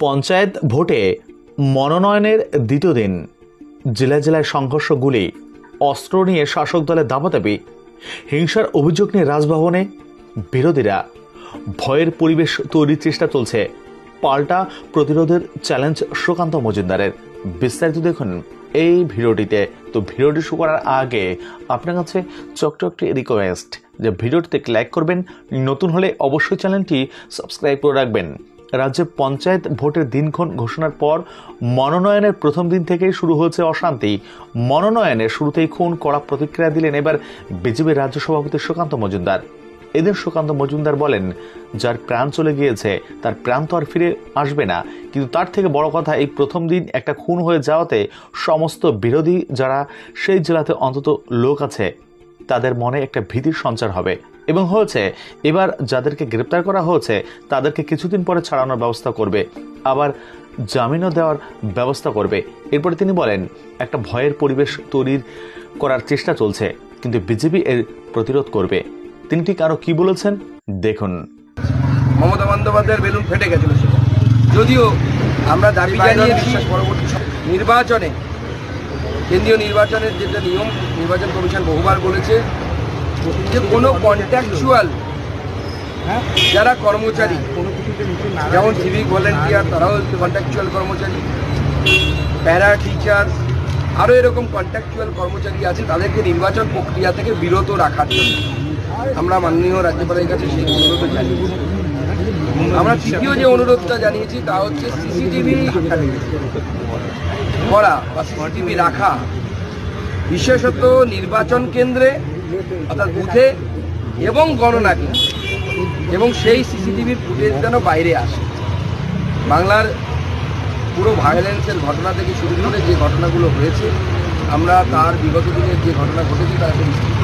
পঞ্চায়েত ভোটে মনোনয়নের দ্বিতীয় দিন জেলায় জেলায় সংঘর্ষ, গুলি, অস্ত্র নিয়ে শাসক দলের দাপাদাপি, হিংসার অভিযোগ নিয়ে রাজভবনে বিরোধীরা, ভয়ের পরিবেশ তৈরির চেষ্টা চলছে। পাল্টা প্রতিরোধের চ্যালেঞ্জ সুকান্ত মজুমদারের। বিস্তারিত দেখুন এই ভিডিওটিতে। তো ভিডিওটি শুরু করার আগে আপনার কাছে ছোট্ট একটি রিকোয়েস্ট যে ভিডিওটিতে লাইক করবেন, নতুন হলে অবশ্যই চ্যানেলটি সাবস্ক্রাইব করে রাখবেন। রাজ্যে পঞ্চায়েত ভোটের দিনক্ষণ ঘোষণার পর মনোনয়নের প্রথম দিন থেকেই শুরু হয়েছে অশান্তি। মনোনয়নের শুরুতেই খুন কড়া প্রতিক্রিয়া দিলেন এবার বিজেপির রাজ্য সভাপতি সুকান্ত মজুমদার। এদের সুকান্ত মজুমদার বলেন, যার প্রাণ চলে গিয়েছে তার প্রাণ তো আর ফিরে আসবে না, কিন্তু তার থেকে বড় কথা এই প্রথম দিন একটা খুন হয়ে যাওয়াতে সমস্ত বিরোধী যারা সেই জেলাতে অন্তত লোক আছে তাদের মনে একটা ভীতির সঞ্চার হবে এবং হয়েছে। এবার যাদেরকে গ্রেপ্তার করা হয়েছে তাদেরকে কিছুদিন পরে ছাড়ানোর ব্যবস্থা করবে, আবার জামিনও দেওয়ার ব্যবস্থা করবে। এরপরে তিনি বলেন, একটা ভয়ের পরিবেশ তৈরির করার চেষ্টা চলছে, কিন্তু বিজেপি এর প্রতিরোধ করবে। তিনি ঠিক আরো কি বলেছেন দেখুন। মমতা বন্দ্যোপাধ্যায়ের বেলুন ফেটে গেছিল সেটা, যদিও আমরা দাবি জানিয়েছি পরবর্তী নির্বাচনে, কেন্দ্রীয় নির্বাচনের যেটা নিয়ম, নির্বাচন কমিশন বহুবার বলেছে যে কোনো কন্ট্রাকচুয়াল যারা কর্মচারী, যেমন সিভিক ভলেন্টিয়ার তারাও কন্ট্রাকচুয়াল কর্মচারী, প্যারা টিচার, আরও এরকম কন্ট্রাকচুয়াল কর্মচারী আছে, তাদেরকে নির্বাচন প্রক্রিয়া থেকে বিরত রাখার জন্য আমরা মাননীয় রাজ্যপালের কাছে সেই অনুরোধ জানিয়েছি। আমরা তৃতীয় যে অনুরোধটা জানিয়েছি তা হচ্ছে সিসিটিভি করা বা সিসিটিভি রাখা, বিশেষত নির্বাচন কেন্দ্রে অর্থাৎ বুথে এবং গণনা কেন্দ্রে, এবং সেই সিসিটিভির ফুটেজ যেন বাইরে আসে। বাংলার পুরো ভায়োলেন্সের ঘটনা থেকে শুরু করে যে ঘটনাগুলো হয়েছে, আমরা তার বিগত দিনের যে ঘটনা ঘটেছে তার একটা বিস্তৃত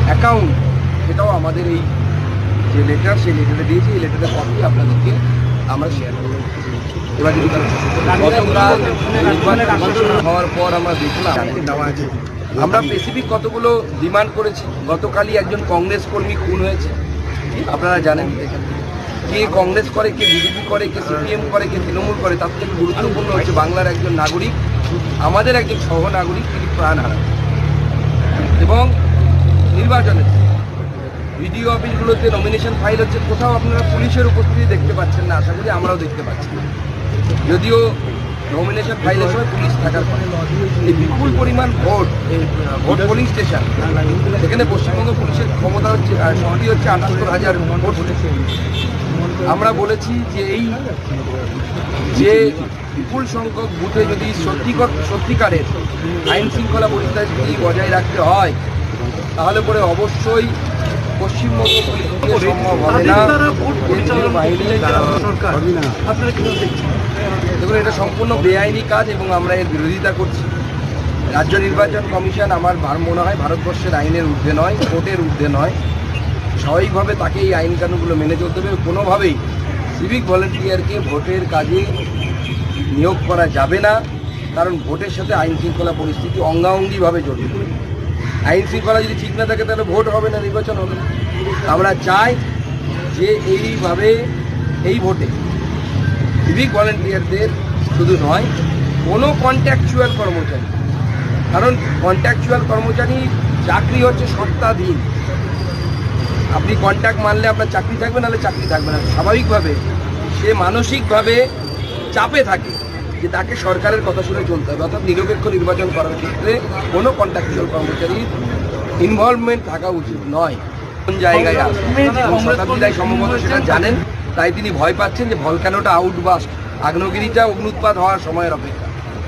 অ্যাকাউন্ট, সেটাও আমাদের এই যে লেটার, সেই লেটারে দিয়েছি। এই লেটারের কপি আপনাদেরকে আমরা শেয়ার করব। এবার যদি হওয়ার পর আমরা দেখলাম, আমরা স্পেসিফিক কতগুলো ডিমান্ড করেছি। গতকালই একজন কংগ্রেস কর্মী খুন হয়েছে, আপনারা জানেন। কে কংগ্রেস করে, কে বিজেপি করে, কে সিপিএম করে, কে তৃণমূল করে, তার থেকে গুরুত্বপূর্ণ হচ্ছে বাংলার একজন নাগরিক, আমাদের একজন সহনাগরিক, তিনি প্রাণ হারান। এবং নির্বাচনের ভিডিও অফিসগুলোতে নমিনেশন ফাইল হচ্ছে, কোথাও আপনারা পুলিশের উপস্থিতি দেখতে পাচ্ছেন না, আশা করি আমরাও দেখতে পাচ্ছি। যদিও নমিনেশন ফাইলের সময় পুলিশ থাকার পরে এই বিপুল পরিমাণ ভোট পোলিং স্টেশন, সেখানে পশ্চিমবঙ্গ পুলিশের ক্ষমতা হচ্ছে, সংখ্যা হচ্ছে ৭৮,০০০ ভোট। আমরা বলেছি যে এই যে বিপুল সংখ্যক বুথে যদি সত্যিকারের আইন শৃঙ্খলা পরিস্থিতি বজায় রাখতে হয়, তাহলে পরে অবশ্যই পশ্চিমবঙ্গ পুলিশকে সম্ভব হবে না, কেন্দ্রীয় বাহিনী। দেখুন, এটা সম্পূর্ণ বেআইনি কাজ এবং আমরা এর বিরোধিতা করছি। রাজ্য নির্বাচন কমিশন আমার মনে হয় ভারতবর্ষের আইনের ঊর্ধ্বে নয়, কোর্টের ঊর্ধ্বে নয়। স্বাভাবিকভাবে তাকে এই আইন কানুনগুলো মেনে চলতে হবে। কোনোভাবেই সিভিক ভলেন্টিয়ারকে ভোটের কাজে নিয়োগ করা যাবে না, কারণ ভোটের সাথে আইন শৃঙ্খলা পরিস্থিতি অঙ্গাঅঙ্গিভাবে জড়িত। আইন শৃঙ্খলা যদি ঠিক না থাকে তাহলে ভোট হবে না, নির্বাচন হবে না। আমরা চাই যে এইভাবে এই ভোটে সিভিক ভলেন্টিয়ারদের শুধু নয়, কোনো কন্ট্রাকচুয়াল কর্মচারী, কারণ কন্ট্রাকচুয়াল কর্মচারী চাকরি হচ্ছে শর্তাধীন। আপনি কন্ট্রাক্ট মানলে আপনার চাকরি থাকবে, নাহলে চাকরি থাকবে না। স্বাভাবিকভাবে সে মানসিকভাবে চাপে থাকে যে তাকে সরকারের কথা শুনে চলতে হবে। অর্থাৎ নিরপেক্ষ নির্বাচন করার ক্ষেত্রে কোনো কন্ট্রাকচুয়াল কর্মচারীর ইনভলভমেন্ট থাকা উচিত নয়। কোন জায়গায় শতাব্দীরাই সম্ভবত সেটা জানেন, তাই তিনি ভয় পাচ্ছেন যে ভলক্যানোটা আউটবাস্ট, আগ্নেয়গিরিটা অগ্নুৎপাত হওয়ার সময়ের অপেক্ষা।